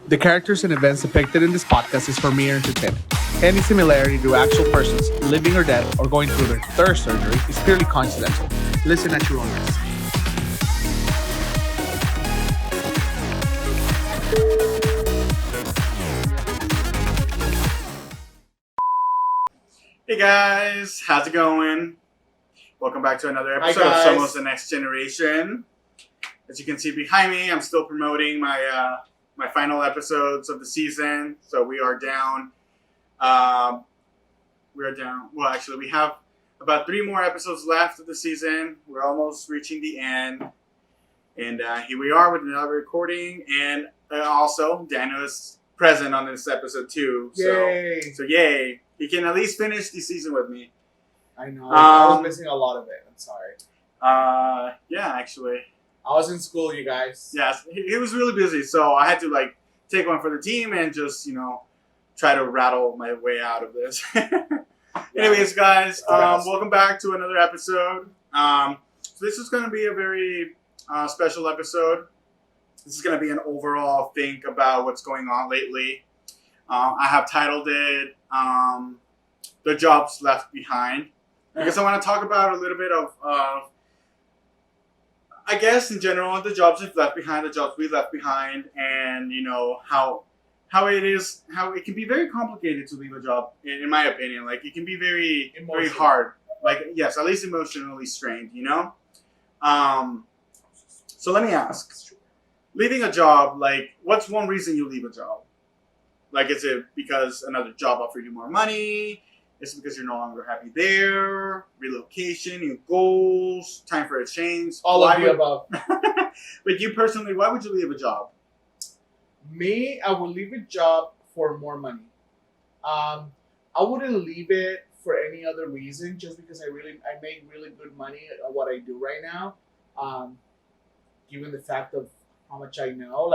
The characters and events depicted in this podcast is for mere entertainment. Any similarity to actual persons, living or dead, or going through their third surgery is purely coincidental. Listen at your own risk. Hey guys, how's it going? Welcome back to another episode of Somos the Next Generation. As you can see behind me, I'm still promoting my final episodes of the season. So we are down. Well, actually, we have about 3 more episodes left of the season. We're almost reaching the end, and here we are with another recording. And also, Daniel is present on this episode too. Yay! So yay! He can at least finish the season with me. I know. I was missing a lot of it. I'm sorry. Yeah, actually. I was in school, you guys. Yes, he was really busy, so I had to take one for the team and just try to rattle my way out of this. Anyways, guys, welcome back to another episode. So this is going to be a very special episode. This is going to be an overall think about what's going on lately. I have titled it "The Jobs Left Behind" because I want to talk about a little bit of, I guess in general, the jobs we've left behind, the jobs we left behind, and how it can be very complicated to leave a job. In my opinion, it can be very hard. Yes, at least emotionally strained. So let me ask: leaving a job, what's one reason you leave a job? Is it because another job offered you more money? Is it because you're no longer happy there? Relocation, new goals, time for a change? All of the above. But you personally, why would you leave a job? Me, I would leave a job for more money. I wouldn't leave it for any other reason, just because I make really good money at what I do right now. Given the fact of how much I know,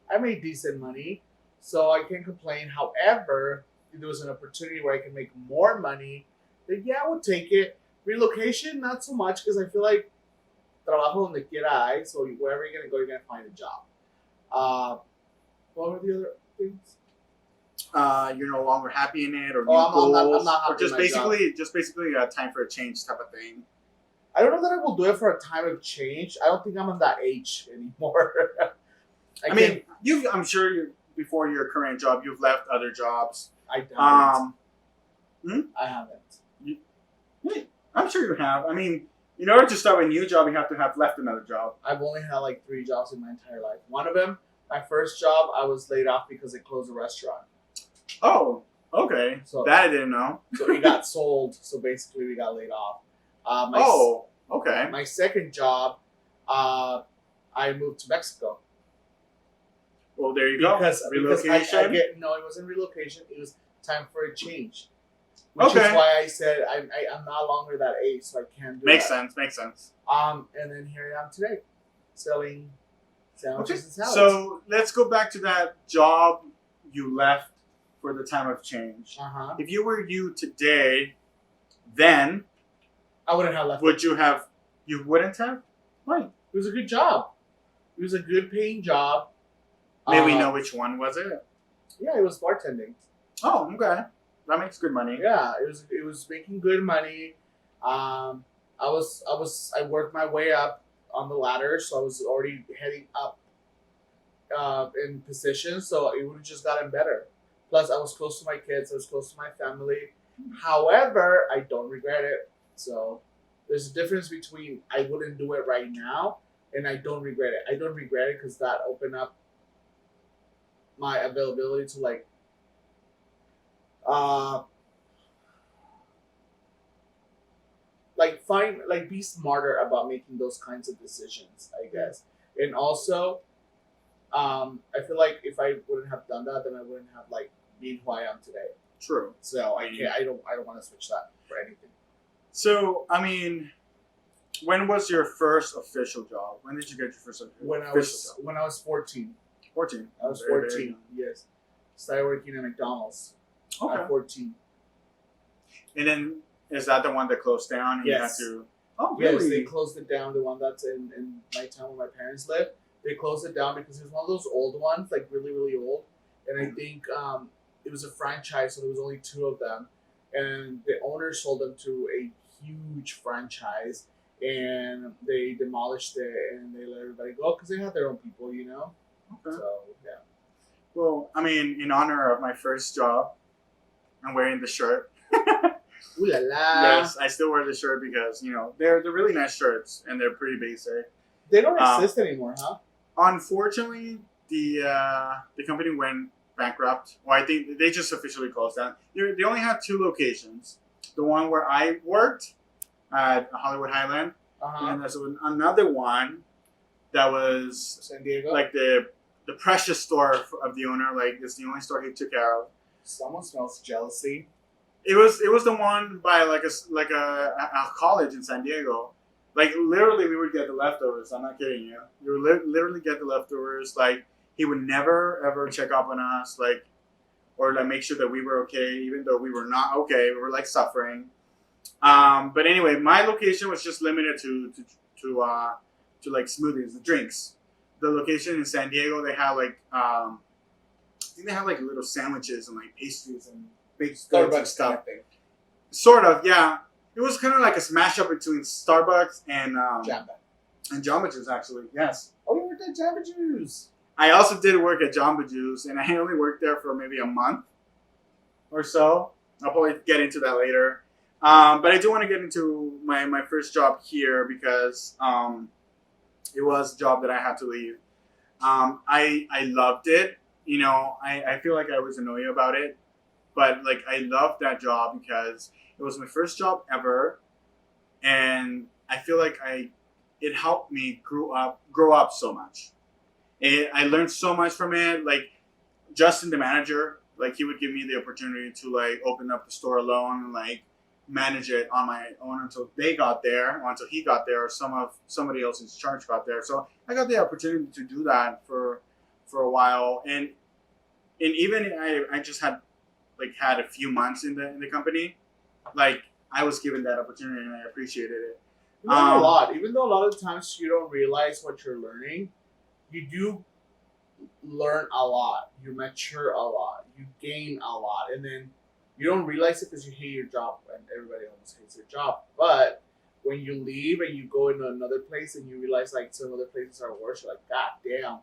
I make decent money. So I can't complain. However, if there was an opportunity where I can make more money, then yeah, I would take it. Relocation, not so much, because I feel like trabajo donde quiera hay, so wherever you're going to go, you're going to find a job. What were the other things? You're no longer happy in it, or I'm not happy or just in my basically a time for a change type of thing. I don't know that I will do it for a time of change. I don't think I'm on that age anymore. I'm sure before your current job, you've left other jobs. I haven't. I haven't. I'm sure you have. I mean, in order to start a new job, you have to have left another job. I've only had 3 jobs in my entire life. One of them, my first job, I was laid off because they closed a restaurant. Oh, okay. So that I didn't know. So it got sold. So basically, we got laid off. Okay. My second job, I moved to Mexico. Well, there you go. Relocation? It wasn't relocation. It was time for a change. Which is why I said I'm no longer that age, so I can't do Makes that. Makes sense. And then here I am today, selling sandwiches and salads. So let's go back to that job you left for the time of change. Uh-huh. If you were you today, then I wouldn't have left. Would you have? You wouldn't have? Why? It was a good job. It was a good paying job. May we know which one was it? Yeah, it was bartending. Oh, okay. That makes good money. Yeah, it was making good money. I worked my way up on the ladder, so I was already heading up in position, so it would have just gotten better. Plus, I was close to my kids. I was close to my family. However, I don't regret it. So there's a difference between I wouldn't do it right now and I don't regret it. I don't regret it because that opened up my availability to be smarter about making those kinds of decisions, I guess. And also, I feel like if I wouldn't have done that, then I wouldn't have been who I am today. True. So I don't want to switch that for anything. So I mean, when was your first official job? When did you get your first official job? When I was 14. 14. I was 14. Yes. Started working at McDonald's. Okay. At 14. And then is that the one that closed down? And yes. You had to. Oh, really? Yes, they closed it down. The one that's in my town where my parents live. They closed it down because it was one of those old ones, really, really old. and I think it was a franchise, so there was only two of them, and the owner sold them to a huge franchise, and they demolished it and they let everybody go because they had their own people, you know. Okay. So yeah. Well, I mean, in honor of my first job, I'm wearing the shirt. Ooh la la. Yes, I still wear the shirt because they're really nice shirts and they're pretty basic. They don't exist anymore, huh? Unfortunately, the company went bankrupt. Well, I think they just officially closed down. They only had two locations. The one where I worked at Hollywood Highland, and there's another one that was San Diego, like the precious store of the owner. Like it's the only store he took care of. Someone smells jealousy. It was the one by like a college in San Diego. Like literally, we would get the leftovers. I'm not kidding you. We would literally get the leftovers. Like he would never ever check up on us, like or like make sure that we were okay, even though we were not okay. We were like suffering. But anyway, my location was just limited to like smoothies, the drinks. The location in San Diego, they have like I think they have like little sandwiches and like pastries and baked goods and stuff. Kind of Sort of, yeah. It was kind of like a smash up between Starbucks and Jamba. and Jamba Juice, actually. Yes. Oh, we worked at Jamba Juice. I also did work at Jamba Juice, and I only worked there for maybe a month or so. I'll probably get into that later. But I do want to get into my first job here because it was a job that I had to leave. I loved it. I feel like I was annoyed about it. But like I loved that job because it was my first job ever, and I feel like it helped me grow up so much. I learned so much from it. Like Justin, the manager, like he would give me the opportunity to like open up the store alone and like manage it on my own until they got there, or until he got there, or somebody else in charge got there. So I got the opportunity to do that for a while, and even I just had a few months in the company. Like I was given that opportunity and I appreciated it. You learn a lot, even though a lot of the times you don't realize what you're learning. You do learn a lot. You mature a lot. You gain a lot, and then you don't realize it because you hate your job, and everybody almost hates their job. But when you leave and you go into another place and you realize like some other places are worse, you're like, God damn,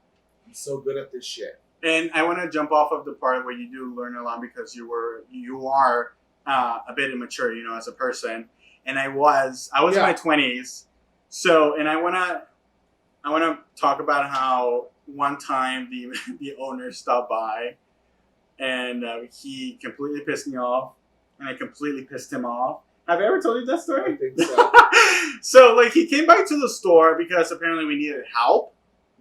I'm so good at this shit. And I want to jump off of the part where you do learn a lot because you are a bit immature, as a person. And I was in my 20s. So, and I want to talk about how one time the owner stopped by and he completely pissed me off and I completely pissed him off. Have I ever told you that story? I think so. So like he came back to the store because apparently we needed help,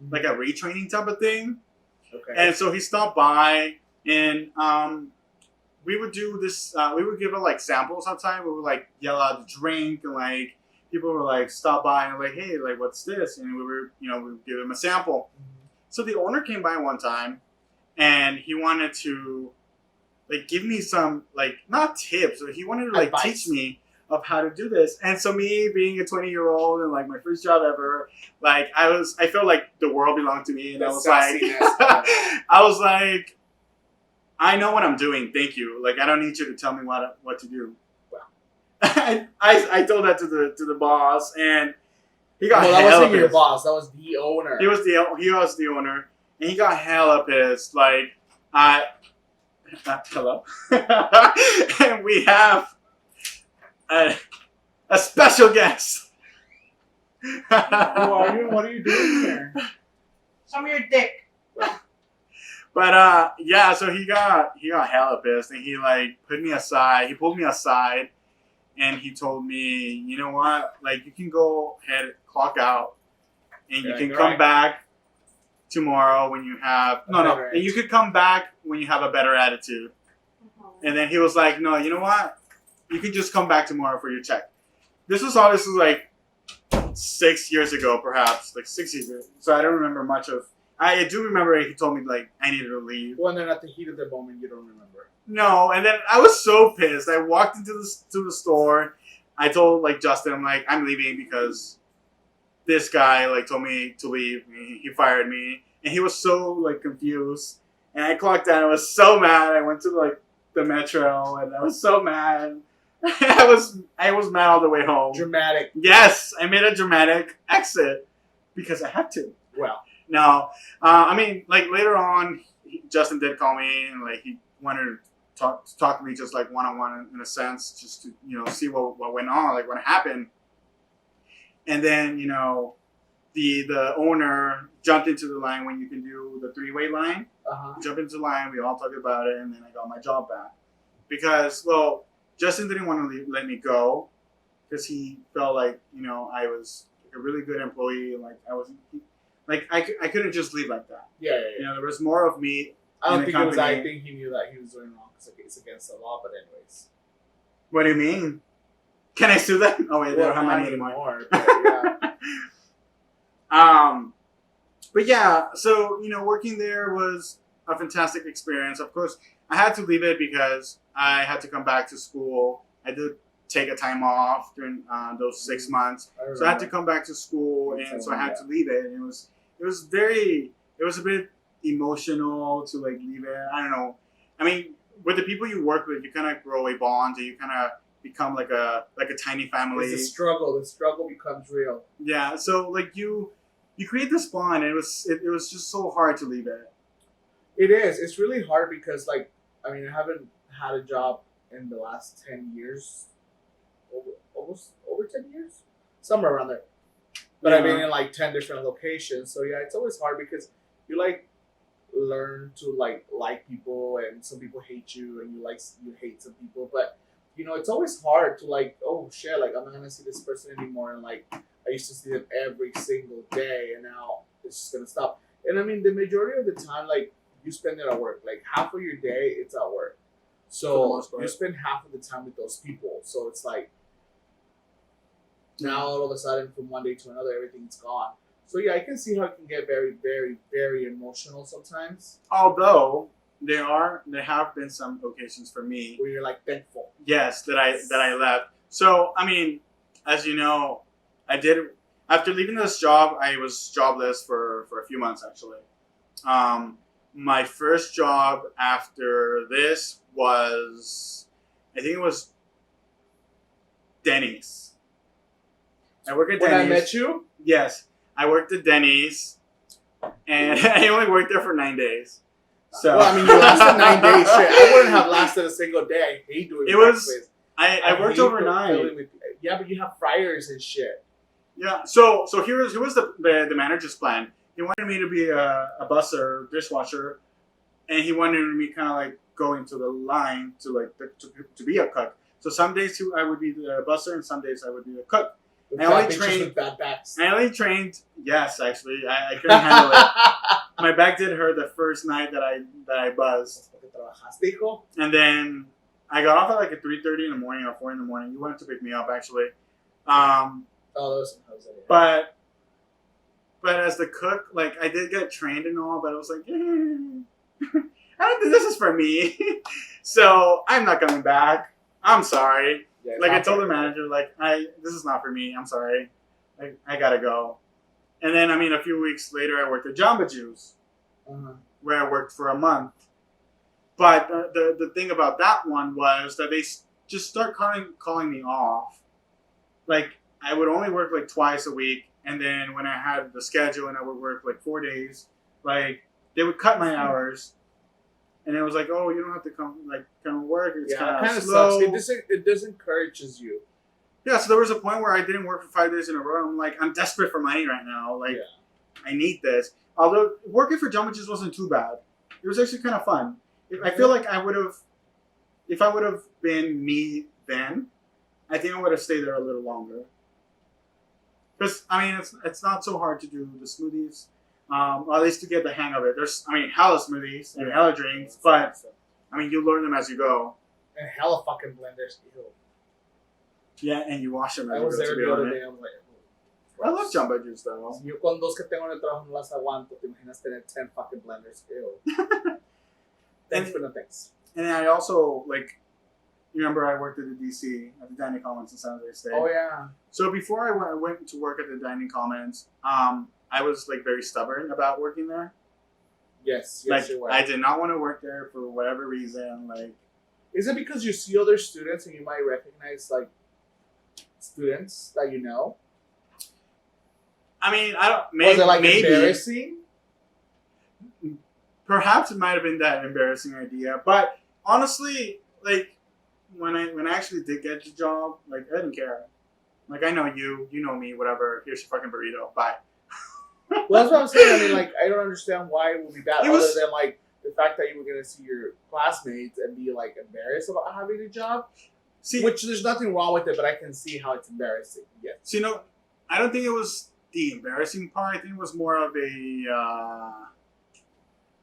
like a retraining type of thing. Okay. And so he stopped by, and we would do this. We would give him like samples sometimes. We would like yell out the drink, and like people would like stop by and like, hey, like what's this? And we were, we would give him a sample. Mm-hmm. So the owner came by one time, and he wanted to like give me some like not tips, but he wanted to like teach me of how to do this. And so me being a 20-year-old and like my first job ever, like I felt like the world belonged to me, and I was like, I know what I'm doing. Thank you. Like I don't need you to tell me what to do. Wow. I told that to the boss, and he got that wasn't your boss. That was the owner. He was the owner, and he got hella pissed. Like hello, and we have a special guest. Who are you? What are you doing here? Show me your dick. But yeah, so he got hella pissed, and he like pulled me aside, and he told me, you know what, like you can go ahead, clock out, and you can come back tomorrow when you have and you could come back when you have a better attitude. And then he was like, no, you know what, you can just come back tomorrow for your check. This was obviously like 6 years ago, perhaps like 6 years ago. So I don't remember much of. I do remember he told me like I needed to leave. Well, and then at the heat of the moment, you don't remember. No, and then I was so pissed. I walked into the store. I told like Justin, I'm like, I'm leaving because this guy like told me to leave. He fired me, and he was so like confused. And I clocked out. I was so mad. I went to like the metro, and I was so mad. I was mad all the way home. Dramatic. Yes, I made a dramatic exit because I had to. Well, No, I mean, like later on, Justin did call me and like he wanted to talk to me just like one on one in a sense, just to see what went on, like what happened. And then the owner jumped into the line when you can do the 3-way line. Jumped into the line. We all talked about it, and then I got my job back because Justin didn't want to let me go because he felt like I was like a really good employee, and like I wasn't. Like I couldn't just leave like that. Yeah. There was more of me. I don't think it was. I think he knew that he was doing wrong because it's against the law. But anyways, what do you mean? Can I sue them? Oh wait, they don't have money anymore. But, yeah. But yeah, so working there was a fantastic experience. Of course, I had to leave it because I had to come back to school. I did take a time off during those 6 months, so I had to come back to school, and so I had to leave it. And it was a bit emotional to like leave it. I don't know. I mean, with the people you work with, you kind of grow a bond, and you kind of become like a tiny family. It's a struggle. The struggle becomes real. Yeah. So like you create this bond, and it was just so hard to leave it. It is. It's really hard because I haven't had a job in the last 10 years. Almost over 10 years, somewhere around there. But I've been in like 10 different locations, so yeah, it's always hard because you learn to like people, and some people hate you, and you hate some people. But it's always hard to oh shit, I'm not gonna see this person anymore, and I used to see them every single day, and now it's just gonna stop. And I mean, the majority of the time, you spend it at work. Half of your day, it's at work. So you spend half of the time with those people. So it's now all of a sudden, from one day to another, everything's gone. So yeah, I can see how it can get very, very, very emotional sometimes. Although there have been some occasions for me where you're thankful. Yes, that I left. So I mean, as you know, I did after leaving this job. I was jobless for a few months actually. My first job after this was, I think it was Denny's. I work at Denny's. When I met you? Yes. I worked at Denny's, and I only worked there for 9 days. So well, I mean, you lasted 9 days. Shit, I wouldn't have lasted a single day. I hate doing it. I worked overnight. Yeah, but you have fryers and shit. Yeah. So here was the manager's plan. He wanted me to be a busser, dishwasher, and he wanted me kind of go into the line to be a cook. So some days I would be the busser, and some days I would be the cook. I only trained. Yes, actually, I couldn't handle it. My back did hurt the first night that I buzzed. And then I got off at 3:30 in the morning or 4 in the morning. You wanted to pick me up actually. That was some Jose. But as the cook, I did get trained and all, but I was I don't think this is for me. So I'm not coming back. I'm sorry. Yeah, I told the manager, this is not for me. I'm sorry. I gotta go. And then, a few weeks later, I worked at Jamba Juice, where I worked for a month. But the thing about that one was that they just start calling me off. I would only work twice a week, and then when I had the schedule and I would work 4 days, they would cut my hours. And it was oh, you don't have to come work. It's kind of slow. Sucks. It disencourages you. Yeah, so there was a point where I didn't work for 5 days in a row. I'm desperate for money right now. I need this. Although working for Jamba Juice wasn't too bad. It was actually kind of fun. I feel like if I would have been me then, I think I would have stayed there a little longer. Because it's not so hard to do the smoothies. Or at least to get the hang of it. There's, hella smoothies and hella drinks, but, you learn them as you go. And hella fucking blenders. Ew. Yeah, and you wash them as I you was go. there the other day, I'm I love Jamba Juice, though. Yo con dos que tengo en el trabajo no las aguanto. Te imaginas tener 10 fucking blenders. Ew. Thanks, but no thanks. And I also, remember I worked at the DC, at the Dining Commons in San Jose State. Oh, yeah. So before I went to work at the Dining Commons, I was very stubborn about working there. Yes, Like you were. I did not want to work there for whatever reason. Like, Is it because you see other students and you might recognize like students that you know? I mean, I don't. Was it like maybe embarrassing? perhaps it might have been that embarrassing idea, but honestly, like when I actually did get the job, like I didn't care. Like I know you know me, whatever. Here's your fucking burrito. Bye. Well, that's what I'm saying. I mean, like, I don't understand why it would be bad, It was- other than like the fact that you were gonna see your classmates and be like embarrassed about having a job. See, Which there's nothing wrong with it, but I can see how it's embarrassing. Yes. so I don't think it was the embarrassing part. I think it was more of a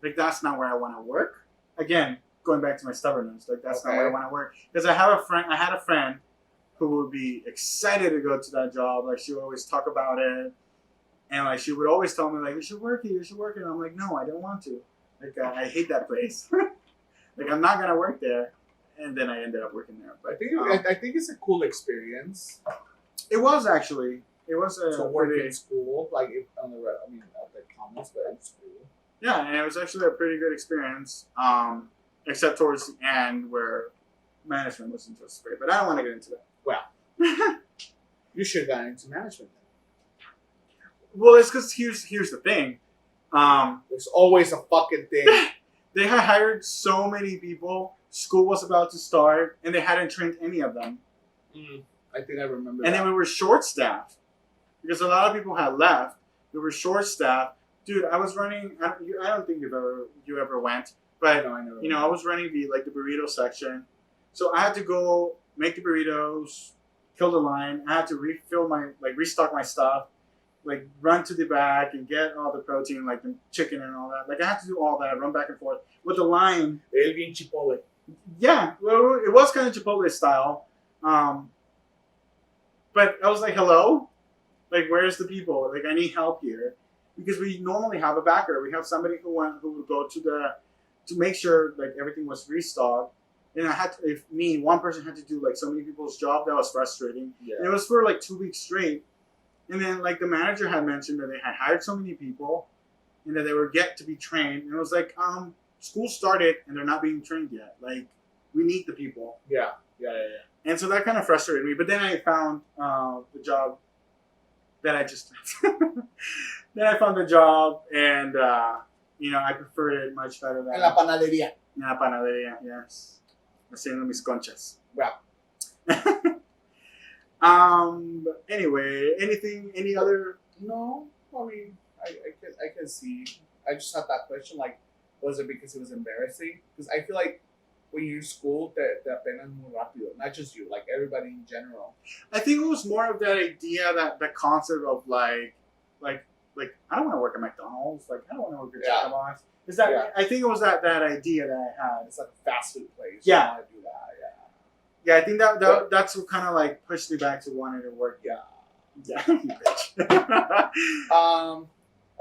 like that's not where I want to work. Again, going back to my stubbornness, like that's not where I want to work. Because I had a friend who would be excited to go to that job. Like she would always talk about it, and like she would always tell me like you should work here, you should work here. And I'm like, no, I don't want to. Like I hate that place. Like I'm not gonna work there. And then I ended up working there. But I think it's a cool experience it was actually it was to a work pretty, in school, like if, on the I mean, at the comments, but in school. yeah, and it was actually a pretty good experience. Except towards the end where management wasn't just great. But I don't want to get into that. Well, you should have gotten into management. Then. Well, it's because here's the thing. There's always a fucking thing. They had hired so many people. School was about to start, and they hadn't trained any of them. I think I remember. And that. then we were short staffed because a lot of people had left. We were short staffed. Dude, I was running. I don't think you ever went, but I know. I was running the burrito section. So I had to go make the burritos, kill the line. I had to restock my stuff, like run to the back and get all the protein, like the chicken and all that. Like I had to do all that, run back and forth with the line. El bien Chipotle. Yeah, well, it was kind of Chipotle style. But I was like, hello? Like, where's the people? Like, I need help here. Because we normally have a backer. We have somebody who would go to make sure like everything was restocked. And one person had to do like so many people's job, that was frustrating. Yeah. And it was for like 2 weeks straight. And then like the manager had mentioned that they had hired so many people and that they were yet to be trained. And it was like, school started and they're not being trained yet. Like, we need the people. Yeah. And so that kind of frustrated me. But then I found the job that I just then I found the job, and I preferred it much better than En la panadería. En la panadería, yes. Haciendo mis conchas. Wow. Anyway, any other? No, I mean, I can see. I just had that question, like, was it because it was embarrassing? Because I feel like when you're in school, te apenas muy rápido. Not just you, like everybody in general. I think it was more of that idea, that concept of like I don't want to work at McDonald's. Like I don't want to work at Jack in the Box. Is that? Yeah. I think it was that idea that I had. It's like a fast food place. Yeah. You want to do that. Yeah. Yeah, I think that's what kind of like pushed me back to wanting to work. Yeah. Yeah. Bitch.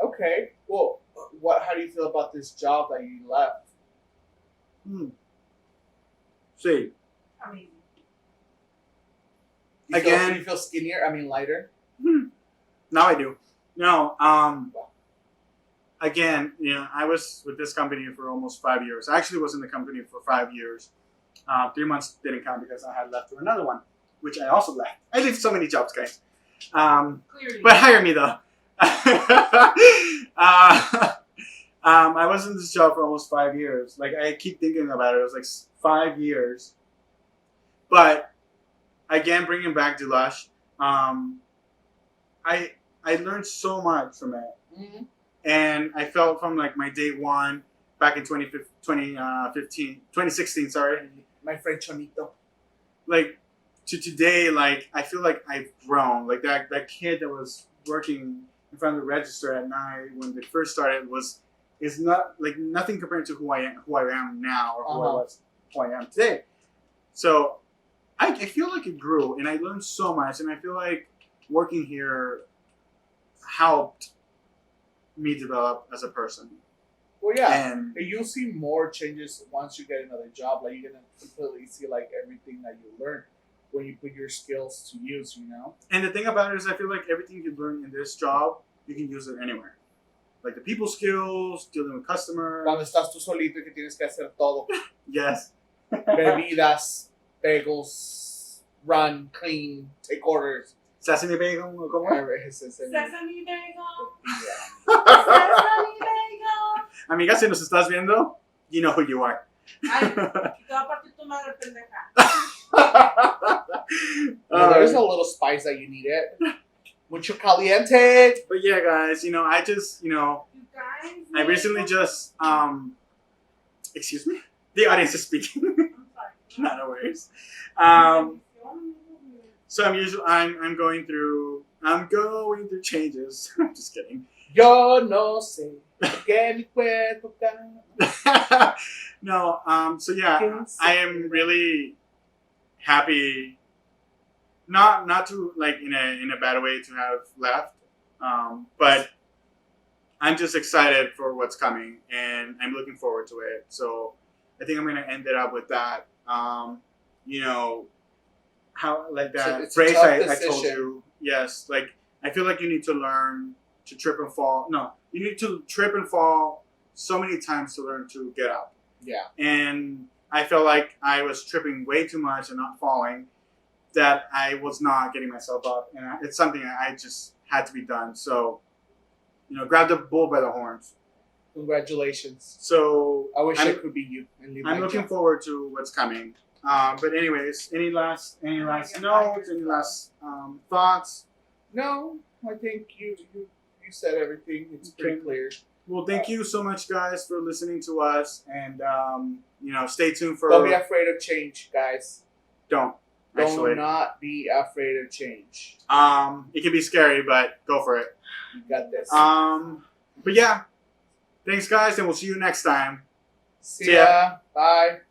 Okay. Well, how do you feel about this job that you left? See. Amazing. You feel skinnier? I mean, lighter? Now I do. No, again, I was with this company for almost 5 years. I actually was in the company for 5 years. 3 months didn't count because I had left for another one, which I also left. I leave so many jobs, guys. Clearly. But hire me, though. I was in this job for almost 5 years. Like, I keep thinking about it. It was like 5 years. But, again, bringing back Dulush, I learned so much from it. Mm-hmm. And I felt from like my day one back in 2016, sorry. My friend Chonito. Like to today, like I feel like I've grown. Like that kid that was working in front of the register at night when they first started is not like nothing compared to who I am now or who I am today. So I feel like it grew and I learned so much, and I feel like working here helped me develop as a person. Well, yeah, and you'll see more changes once you get another job. Like you're gonna completely see like everything that you learn when you put your skills to use. And the thing about it is, I feel like everything you learn in this job, you can use it anywhere. like the people skills, dealing with customers. Cuando estás tú solito y que tienes que hacer todo. Yes. Bebidas, bagels, run, clean, take orders. Sesame bagel, ¿cómo? Sesame bagel. Sesame bagel. Amiga, si nos estás viendo, you know who you are. Ay, te va a partir tu madre, pendeja. Well, there's a little spice that you need it. Mucho caliente. But yeah, guys, I just, You guys. I recently just, excuse me? The audience is speaking. I'm sorry. No, no worries. So I'm going through changes. I'm just kidding. Yo no sé que mi cuerpo cambia. No, so yeah, I am really happy. Not to like in a bad way to have left, but I'm just excited for what's coming, and I'm looking forward to it. So I think I'm gonna end it up with that. How like that It's a phrase tough I told decision. you. Yes, like I feel like you need to learn to trip and fall. No, you need to trip and fall so many times to learn to get up. Yeah. And I felt like I was tripping way too much and not falling, that I was not getting myself up. And it's something I just had to be done. So, grab the bull by the horns. Congratulations. So I wish I I'm- could be you and leave I'm my looking job. forward to what's coming. But anyways, any last notes, any last thoughts? No, I think you said everything. It's pretty Okay. clear. Well, thank you so much, guys, for listening to us, and stay tuned for. Don't be afraid of change, guys. Don't Do actually. not be afraid of change. It can be scary, but go for it. You got this. But yeah, thanks, guys, and we'll see you next time. See ya. Bye.